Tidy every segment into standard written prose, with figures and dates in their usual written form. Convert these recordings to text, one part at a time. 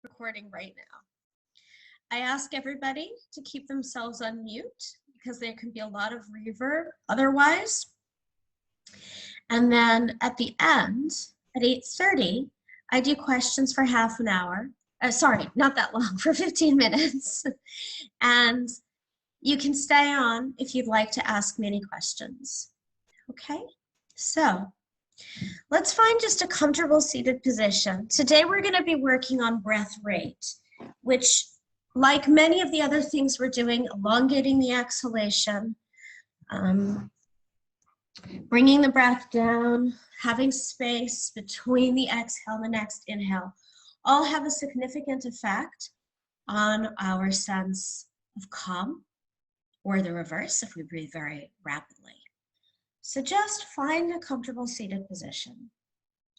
recording right now. I ask everybody to keep themselves on mute because there can be a lot of reverb otherwise. And then at the end, at 8:30, I do questions for half an hour. Sorry, not that long, for 15 minutes. And you can stay on if you'd like to ask me any questions. Okay, so let's find just a comfortable seated position. Today we're going to be working on breath rate, which, like many of the other things we're doing, elongating the exhalation, bringing the breath down, having space between the exhale and the next inhale, all have a significant effect on our sense of calm, or the reverse if we breathe very rapidly. So just find a comfortable seated position.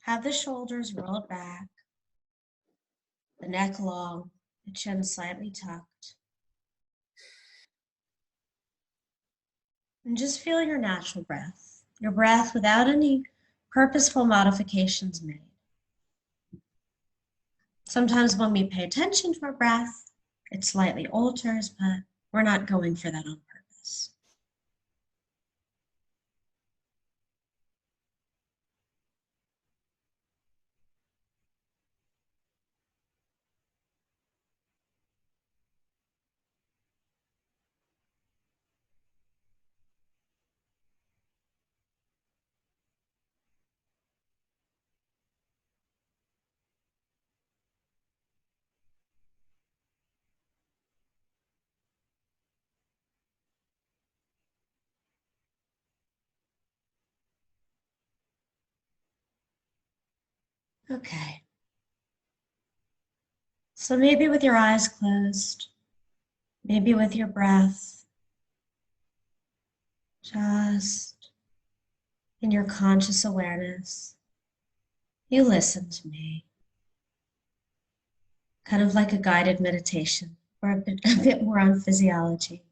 Have the shoulders rolled back, the neck long, the chin slightly tucked. And just feel your natural breath, your breath without any purposeful modifications made. Sometimes when we pay attention to our breath, it slightly alters, but we're not going for that on purpose. Okay. So maybe with your eyes closed, maybe with your breath, just in your conscious awareness, you listen to me. Kind of like a guided meditation, or a bit more on physiology.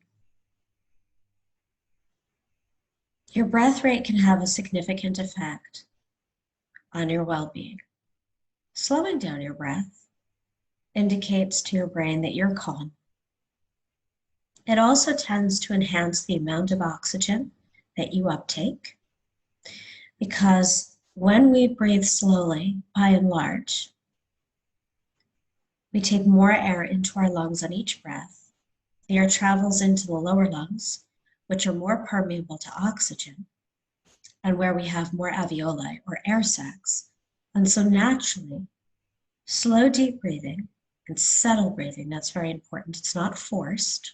Your breath rate can have a significant effect on your well-being. Slowing down your breath indicates to your brain that you're calm. It also tends to enhance the amount of oxygen that you uptake, because when we breathe slowly, by and large, we take more air into our lungs on each breath. The air travels into the lower lungs, which are more permeable to oxygen, and where we have more alveoli or air sacs. And so naturally, slow, deep breathing and settle breathing, that's very important, it's not forced,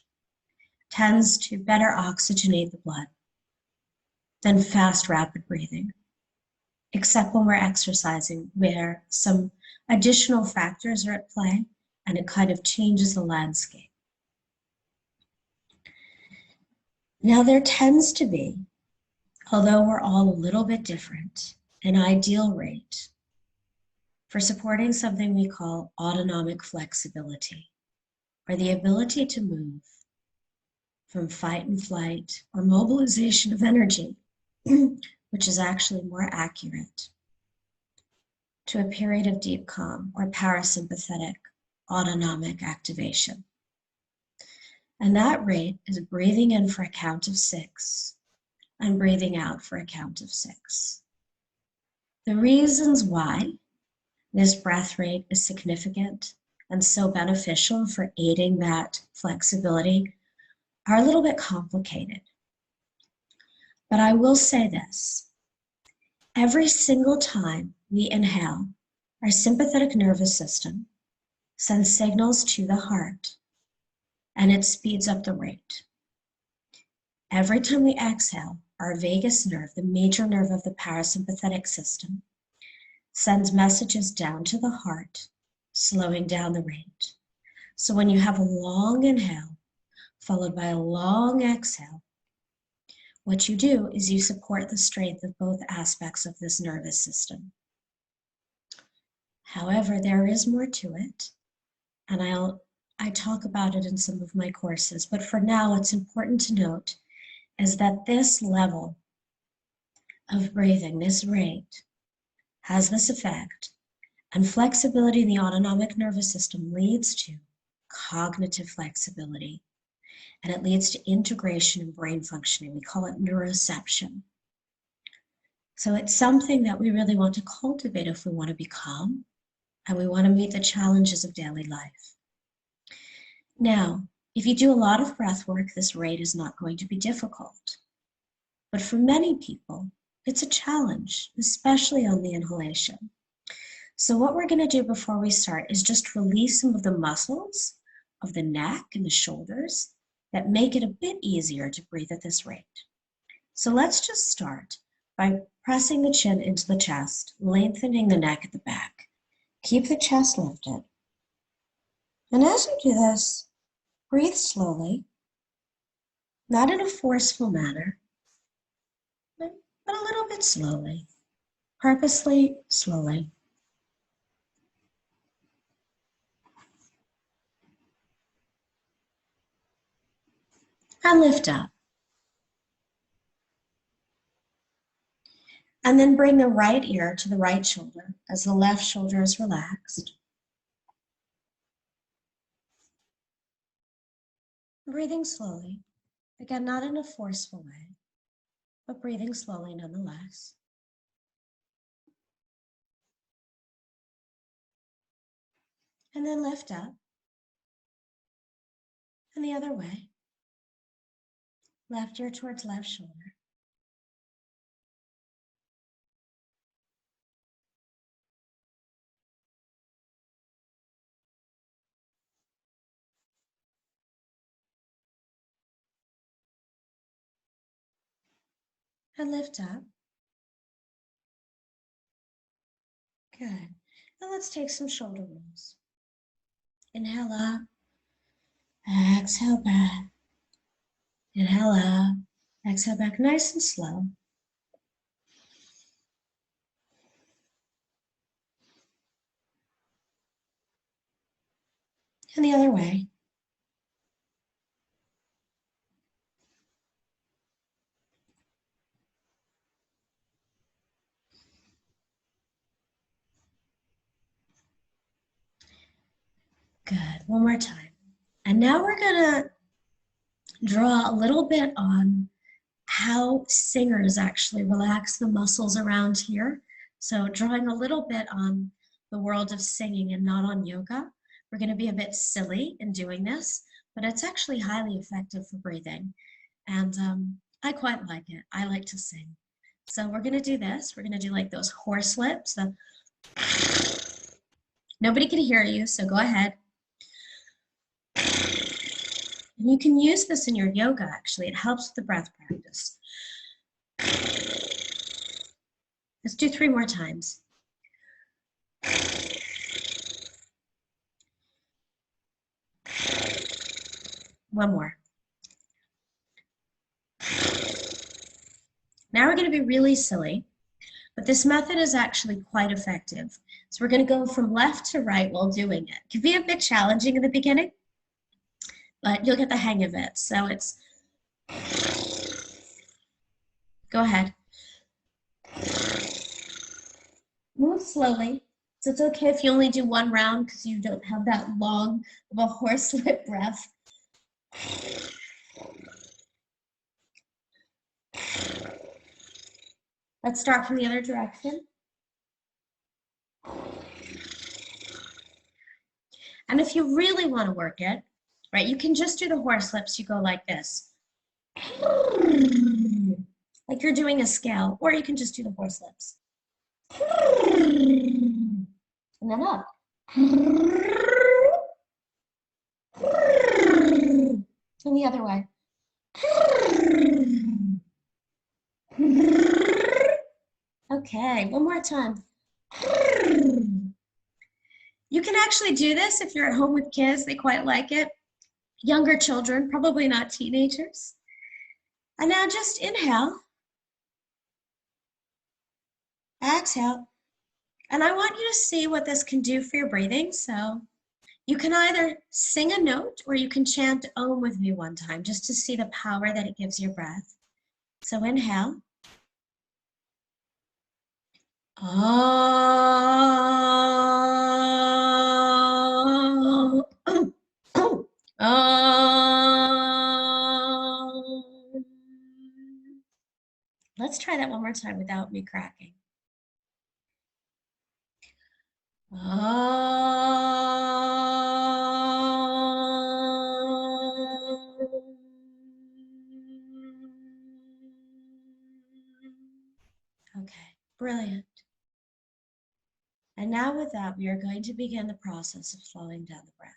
tends to better oxygenate the blood than fast, rapid breathing, except when we're exercising, where some additional factors are at play and it kind of changes the landscape. Now there tends to be, although we're all a little bit different, an ideal rate for supporting something we call autonomic flexibility, or the ability to move from fight and flight or mobilization of energy, which is actually more accurate, to a period of deep calm or parasympathetic autonomic activation. And that rate is breathing in for a count of 6 and breathing out for a count of 6. The reasons why this breath rate is significant and so beneficial for aiding that flexibility are a little bit complicated. But I will say this: every single time we inhale, our sympathetic nervous system sends signals to the heart, and it speeds up the rate. Every time we exhale, our vagus nerve, the major nerve of the parasympathetic system, sends messages down to the heart, slowing down the rate. So when you have a long inhale followed by a long exhale, what you do is you support the strength of both aspects of this nervous system. However, there is more to it, and I talk about it in some of my courses, but for now what's important to note is that this level of breathing, this rate, has this effect And flexibility in the autonomic nervous system leads to cognitive flexibility, and it leads to integration in brain functioning. We call it neuroception. So it's something that we really want to cultivate if we want to be calm and we want to meet the challenges of daily life. Now, if you do a lot of breath work, this rate is not going to be difficult. But for many people, it's a challenge, especially on the inhalation. So what we're going to do before we start is just release some of the muscles of the neck and the shoulders that make it a bit easier to breathe at this rate. So let's just start by pressing the chin into the chest, lengthening the neck at the back. Keep the chest lifted. And as you do this, breathe slowly, not in a forceful manner, but a little bit slowly, purposely slowly. And lift up. And then bring the right ear to the right shoulder as the left shoulder is relaxed. Breathing slowly, again, not in a forceful way, but breathing slowly nonetheless. And then lift up. And the other way. Left ear towards left shoulder. And lift up. Good. Now let's take some shoulder rolls. Inhale up. Exhale back. Inhale up. Exhale back, nice and slow. And the other way. Good, one more time. And now we're gonna draw a little bit on how singers actually relax the muscles around here. So drawing a little bit on the world of singing and not on yoga. We're gonna be a bit silly in doing this, but it's actually highly effective for breathing. And I quite like it. I like to sing. So we're gonna do this. We're gonna do like those horse lips. Nobody can hear you, so go ahead. And you can use this in your yoga, actually. It helps with the breath practice. Let's do 3 more times. One more. Now we're going to be really silly, but this method is actually quite effective. So we're going to go from left to right while doing it. It can be a bit challenging in the beginning, but you'll get the hang of it. So it's, go ahead. Move slowly. So it's okay if you only do 1 round because you don't have that long of a horse lip breath. Let's start from the other direction. And if you really want to work it, right, you can just do the horse lips. You go like this. Like you're doing a scale, or you can just do the horse lips. And then up. And the other way. Okay, one more time. You can actually do this if you're at home with kids. They quite like it. Younger children, probably not teenagers. And now just inhale. Exhale. And I want you to see what this can do for your breathing. So you can either sing a note or you can chant Om with me one time just to see the power that it gives your breath. So inhale. Om. Let's try that one more time without me cracking. Okay, brilliant. And now with that, we are going to begin the process of slowing down the breath.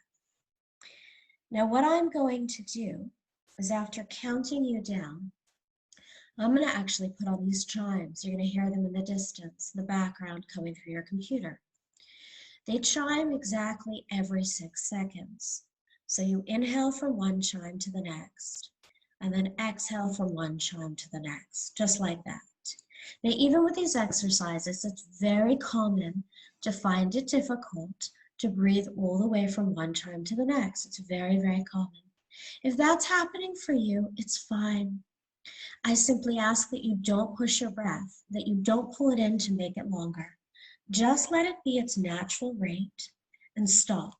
Now, what I'm going to do is after counting you down, I'm going to actually put on these chimes. You're going to hear them in the distance, in the background coming through your computer. They chime exactly every 6 seconds. So you inhale from one chime to the next, and then exhale from one chime to the next, just like that. Now, even with these exercises, it's very common to find it difficult to breathe all the way from one chime to the next. It's very, very common. If that's happening for you, it's fine. I simply ask that you don't push your breath, that you don't pull it in to make it longer. Just let it be its natural rate and stop.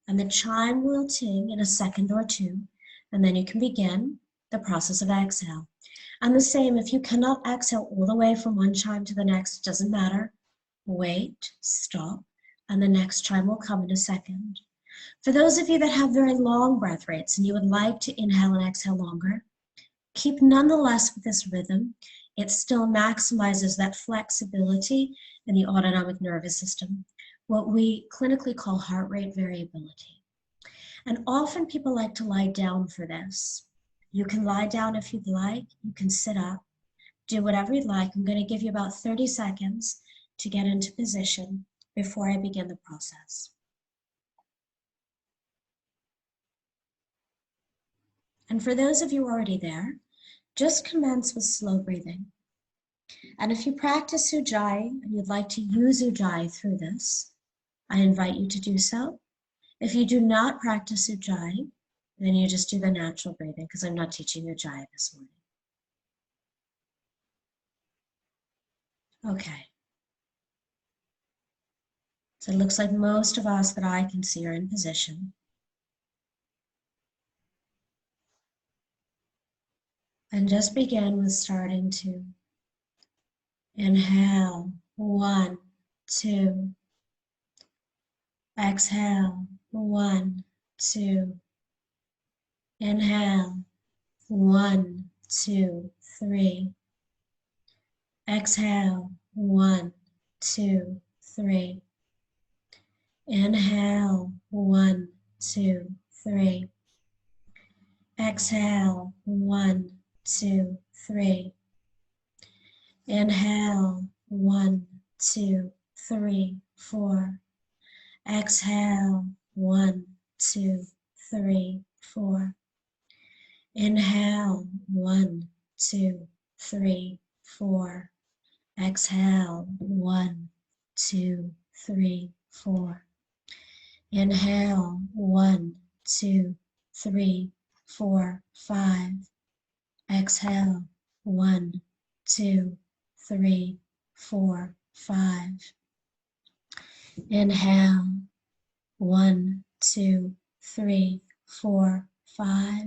And the chime will ting in a second or two, and then you can begin the process of exhale. And the same, if you cannot exhale all the way from one chime to the next, it doesn't matter. Wait, stop, and the next chime will come in a second. For those of you that have very long breath rates and you would like to inhale and exhale longer, keep nonetheless with this rhythm. It still maximizes that flexibility in the autonomic nervous system, what we clinically call heart rate variability. And often people like to lie down for this. You can lie down if you'd like, you can sit up, do whatever you'd like. I'm going to give you about 30 seconds to get into position before I begin the process. And for those of you already there, just commence with slow breathing. And if you practice Ujjayi and you'd like to use Ujjayi through this, I invite you to do so. If you do not practice Ujjayi, then you just do the natural breathing because I'm not teaching Ujjayi this morning. Okay. So it looks like most of us that I can see are in position. And just begin with starting to inhale, 1, 2. Exhale, 1, 2. Inhale, 1, 2, 3. Exhale, 1, 2, 3. Inhale, 1, 2, 3. Exhale, 1, 2, 3. Inhale, 1, 2, 3, 4. Exhale, 1, 2, 3, 4. Inhale, 1, 2, 3, 4. Exhale, 1, 2, 3, 4. Inhale, 1, 2, 3, 4, 5. Exhale, 1, 2, 3, 4, 5. Inhale, 1, 2, 3, 4, 5.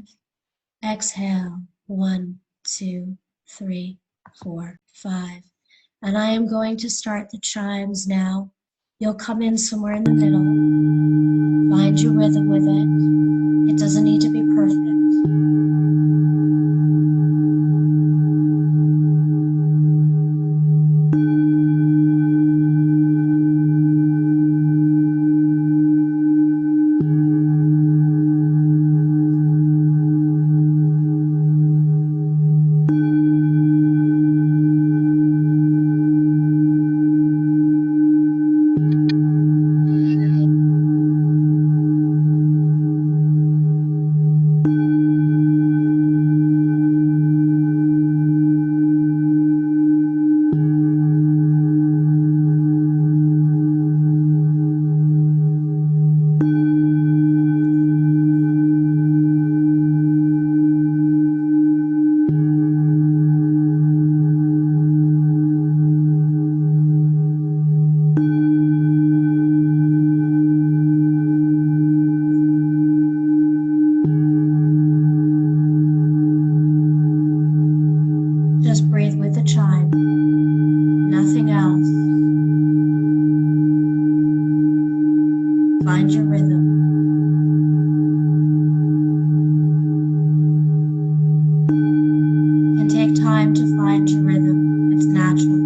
Exhale, 1, 2, 3, 4, 5. And I am going to start the chimes now. You'll come in somewhere in the middle. Find your rhythm with it. It doesn't need to be perfect. You can take time to find your rhythm. It's natural.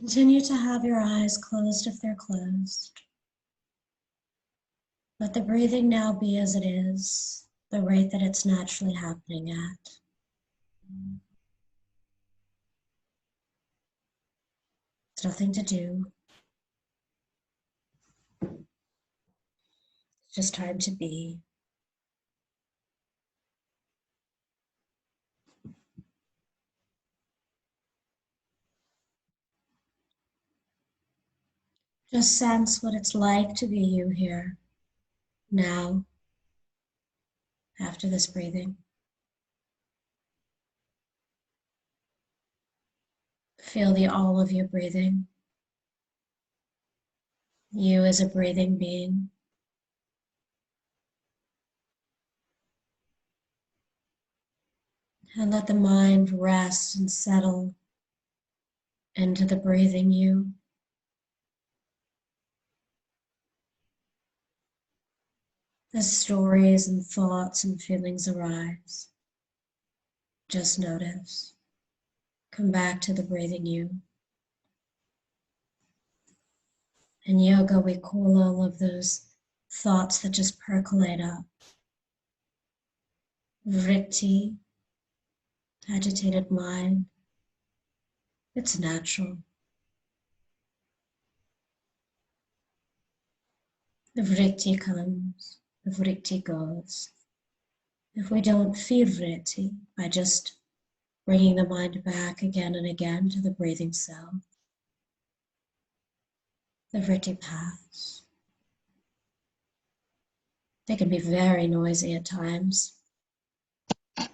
Continue to have your eyes closed if they're closed. Let the breathing now be as it is, the rate that it's naturally happening at. There's nothing to do. It's just time to be. Just sense what it's like to be you here, now, after this breathing. Feel the all of you breathing. You as a breathing being. And let the mind rest and settle into the breathing you. As stories and thoughts and feelings arise, just notice. Come back to the breathing you. In yoga, we call all of those thoughts that just percolate up vritti, agitated mind. It's natural. The vritti comes, the vritti goes. If we don't feel vritti by just bringing the mind back again and again to the breathing self, the vritti pass. They can be very noisy at times. But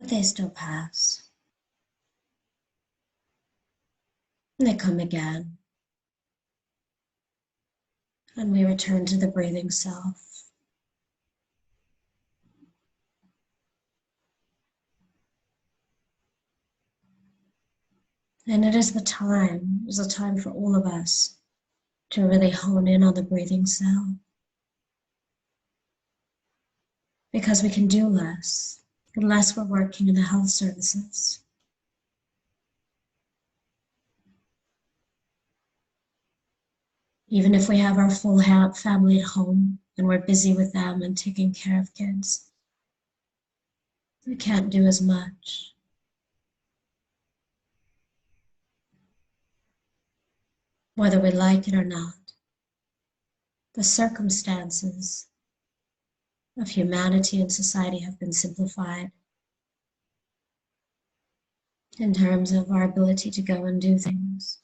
they still pass. And they come again. And we return to the breathing self. And it is a time for all of us to really hone in on the breathing self. Because we can do less, unless we're working in the health services. Even if we have our full family at home and we're busy with them and taking care of kids, we can't do as much. Whether we like it or not, the circumstances of humanity and society have been simplified in terms of our ability to go and do things.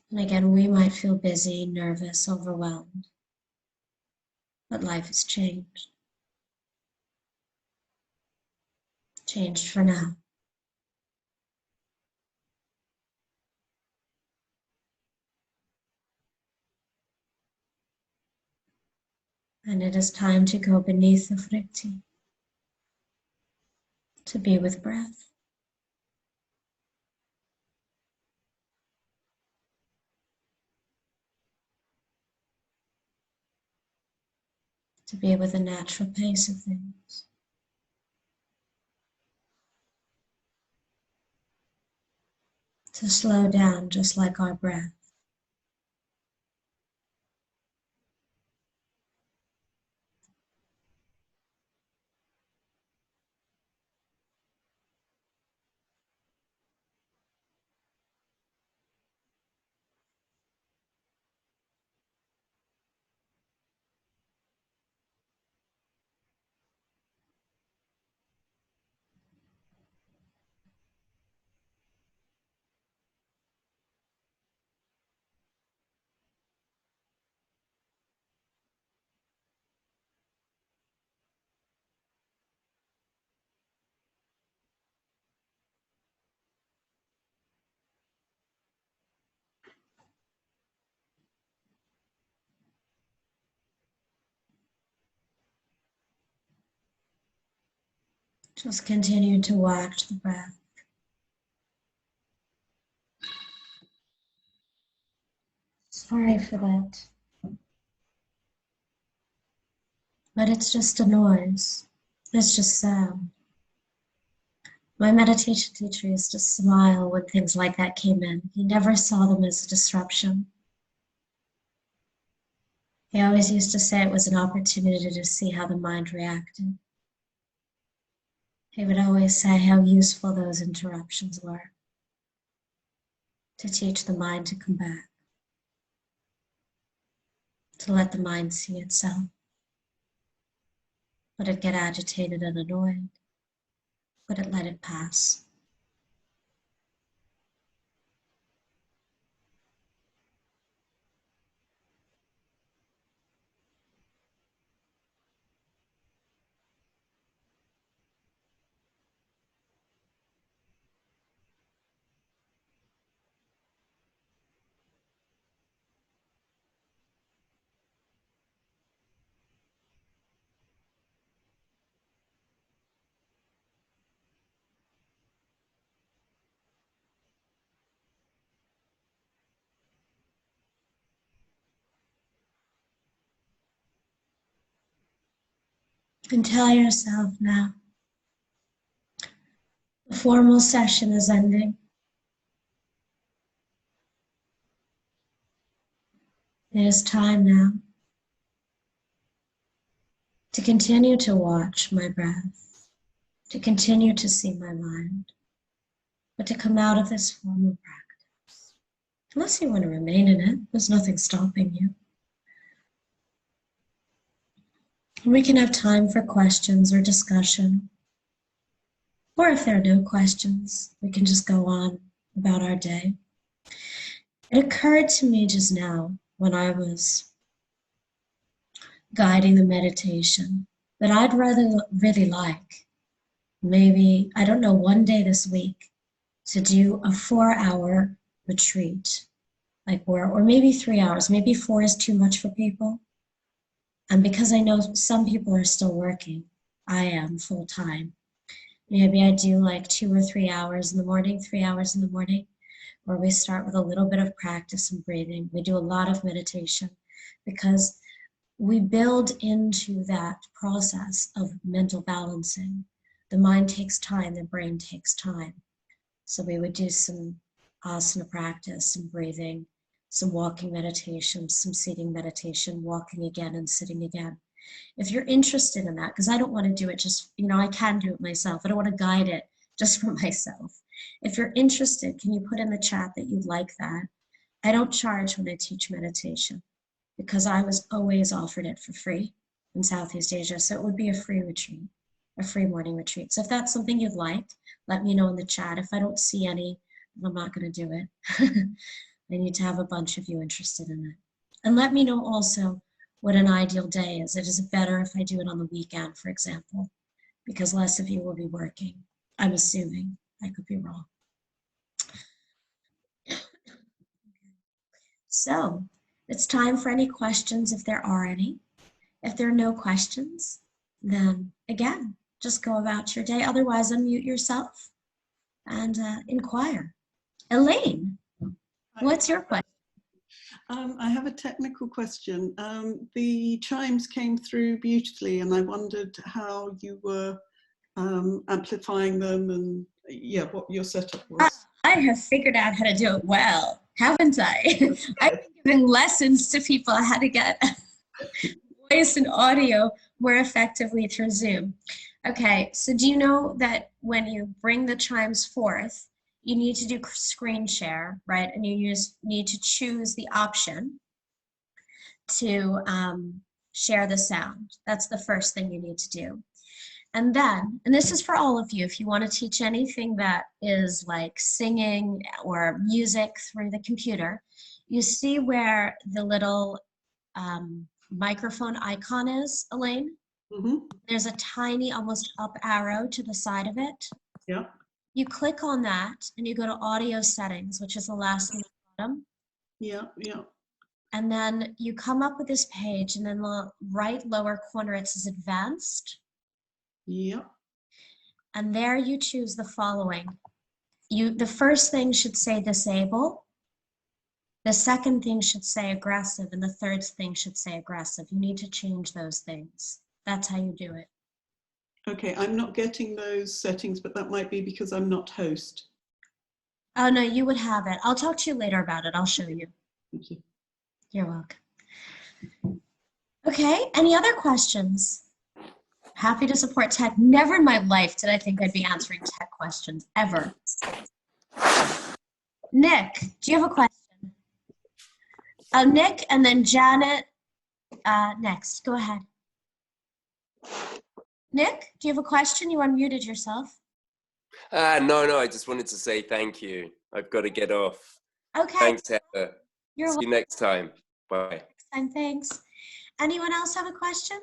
And again, we might feel busy, nervous, overwhelmed, but life has changed. Changed for now. And it is time to go beneath the vritti, to be with breath. To be with the natural pace of things. To slow down just like our breath. Just continue to watch the breath. Sorry for that. But it's just a noise. It's just my meditation teacher used to smile when things like that came in. He never saw them as a disruption. He always used to say it was an opportunity to see how the mind reacted. He would always say how useful those interruptions were to teach the mind to come back, to let the mind see itself. Would it get agitated and annoyed? Would it let it pass? And tell yourself now, the formal session is ending. It is time now to continue to watch my breath, to continue to see my mind, but to come out of this formal practice. Unless you want to remain in it, there's nothing stopping you. And we can have time for questions or discussion. Or if there are no questions, we can just go on about our day. It occurred to me just now when I was guiding the meditation that I'd really like, maybe, I don't know, one day this week to do a 4-hour retreat, or maybe 3 hours. Maybe 4 is too much for people. And because I know some people are still working, I am full time. Maybe I do like 2 or 3 hours in the morning, 3 hours in the morning, where we start with a little bit of practice and breathing. We do a lot of meditation because we build into that process of mental balancing. The mind takes time, the brain takes time. So we would do some asana practice, some breathing, some walking meditation, some seating meditation, walking again and sitting again. If you're interested in that, because I don't want to do it just, I can do it myself. I don't want to guide it just for myself. If you're interested, can you put in the chat that you'd like that? I don't charge when I teach meditation because I was always offered it for free in Southeast Asia. So it would be a free retreat, a free morning retreat. So if that's something you'd like, let me know in the chat. If I don't see any, I'm not going to do it. I need to have a bunch of you interested in it. And let me know also what an ideal day is. It is better if I do it on the weekend, for example, because less of you will be working. I'm assuming. I could be wrong. So it's time for any questions if there are any. If there are no questions, then again, just go about your day. Otherwise, unmute yourself and inquire. Elaine, what's your question? I have a technical question. The chimes came through beautifully, and I wondered how you were amplifying them and what your setup was. I have figured out how to do it well, haven't I? I've been giving lessons to people how to get voice and audio more effectively through Zoom. Okay, so do you know that when you bring the chimes forth, you need to do screen share, right? And you need to choose the option to share the sound. That's the first thing you need to do. And then, and this is for all of you, if you want to teach anything that is like singing or music through the computer, you see where the little microphone icon is, Elaine? Mm-hmm. There's a tiny, almost up arrow to the side of it. Yeah. You click on that and you go to audio settings, which is the last one at the bottom. Yeah, yeah. And then you come up with this page, and in the right lower corner it says advanced. Yeah. And there you choose the following. The first thing should say disable. The second thing should say aggressive, and the third thing should say aggressive. You need to change those things. That's how you do it. Okay, I'm not getting those settings, but that might be because I'm not host. Oh, no, you would have it. I'll talk to you later about it. I'll show you. Thank you. You're welcome. Okay, any other questions? Happy to support tech. Never in my life did I think I'd be answering tech questions, ever. Nick, do you have a question? Nick, and then Janet next. Go ahead. Nick, do you have a question? You unmuted yourself. No, I just wanted to say thank you. I've got to get off. Okay. Thanks, Heather. You're See you next time. Bye. Next time, thanks. Anyone else have a question?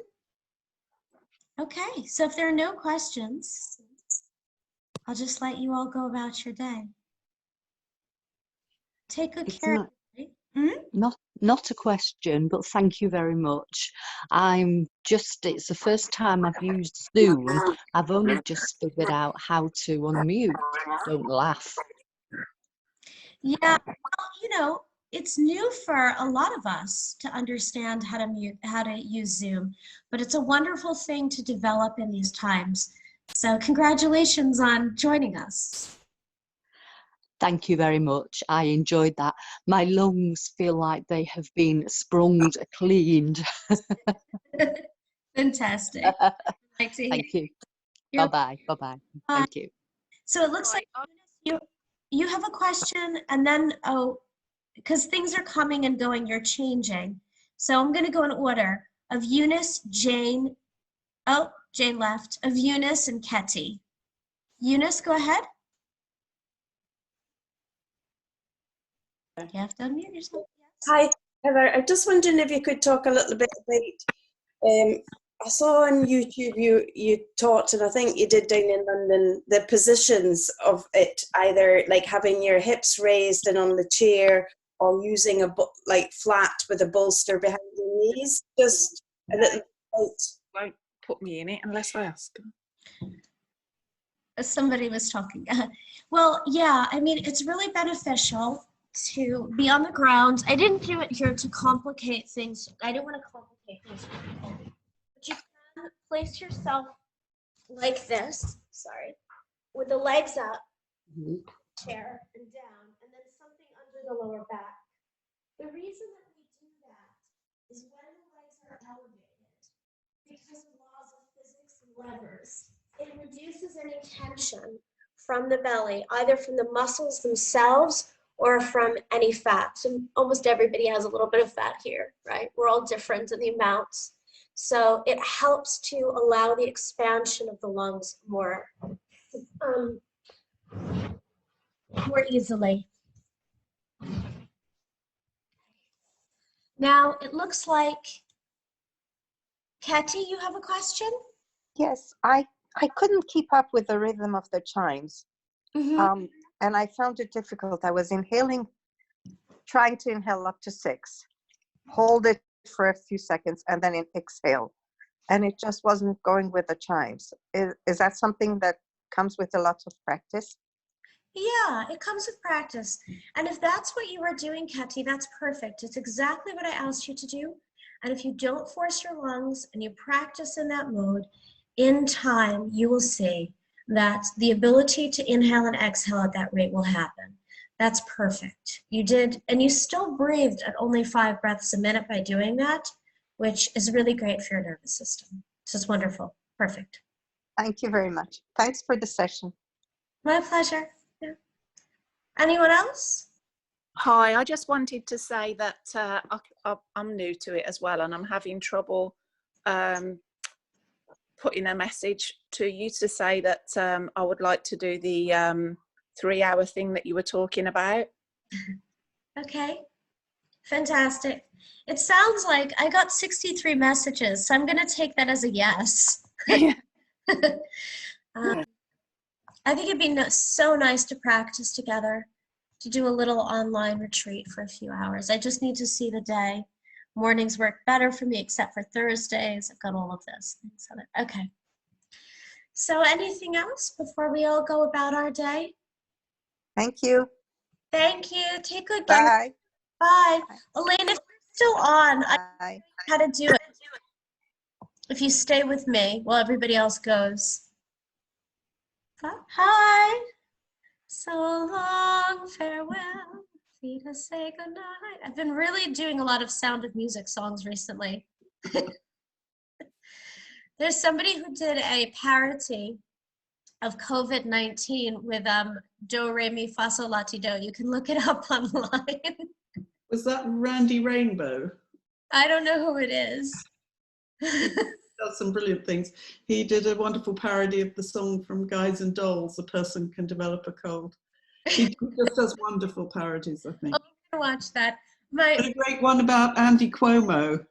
Okay, so if there are no questions, I'll just let you all go about your day. Take good care. Not a question, but thank you very much. It's the first time I've used Zoom. I've only just figured out how to unmute. Don't laugh. Yeah, well, it's new for a lot of us to understand how to use Zoom, but it's a wonderful thing to develop in these times. So congratulations on joining us. Thank you very much. I enjoyed that. My lungs feel like they have been sprung cleaned. Fantastic. Like to hear. Thank you. Bye-bye. Bye-bye. Thank you. So it looks like you have a question, and then, because things are coming and going, you're changing. So I'm going to go in order of Eunice, Jane. Oh, Jane left. Of Eunice and Ketty. Eunice, go ahead. You have to unmute yourself. Yes. Hi, Heather. I'm just wondering if you could talk a little bit about, I saw on YouTube you taught, and I think you did down in London, the positions of it, either like having your hips raised and on the chair, or using like flat with a bolster behind your knees. Just a little bit. Won't put me in it unless I ask them. Somebody was talking. Well, yeah, I mean, it's really beneficial to be on the ground. I didn't do it here to complicate things. I didn't want to complicate things for people. But you can place yourself like this, sorry, with the legs up, chair and down, and then something under the lower back. The reason that we do that is when the legs are elevated, because of laws of physics and levers, it reduces any tension from the belly, either from the muscles themselves or from any fat. So almost everybody has a little bit of fat here, right? We're all different in the amounts. So it helps to allow the expansion of the lungs more easily. Now it looks like, Ketty, you have a question? Yes, I couldn't keep up with the rhythm of the chimes. Mm-hmm. And I found it difficult. I was trying to inhale up to 6, hold it for a few seconds, and then exhale. And it just wasn't going with the chimes. Is that something that comes with a lot of practice? Yeah, it comes with practice. And if that's what you were doing, Ketty, that's perfect. It's exactly what I asked you to do. And if you don't force your lungs and you practice in that mode, in time, you will see that the ability to inhale and exhale at that rate will happen. That's perfect. You did, and you still breathed at only 5 breaths a minute by doing that, which is really great for your nervous system. So it's wonderful. Perfect. Thank you very much. Thanks for the session. My pleasure. Yeah. Anyone else? Hi, I just wanted to say that I'm new to it as well, and I'm having trouble putting a message to you to say that I would like to do the 3-hour thing that you were talking about. Okay, fantastic. It sounds like I got 63 messages, so I'm going to take that as a yes. I think it'd be so nice to practice together, to do a little online retreat for a few hours. I just need to see the day. Mornings work better for me, except for Thursdays. I've got all of this. Okay. So anything else before we all go about our day? Thank you. Thank you. Take good care. Bye. Bye. Elaine, if you're still on, Bye. I know how to do it. If you stay with me while everybody else goes. Hi. So long, farewell. Vita, say goodnight. I've been really doing a lot of Sound of Music songs recently. There's somebody who did a parody of COVID-19 with Do, Re, Mi, Fa, Sol, La, Ti, Do. You can look it up online. Was that Randy Rainbow? I don't know who it is. Does some brilliant things. He did a wonderful parody of the song from Guys and Dolls, A Person Can Develop a Cold. He just does wonderful parodies, I think. I'm gonna watch that. And a great one about Andy Cuomo.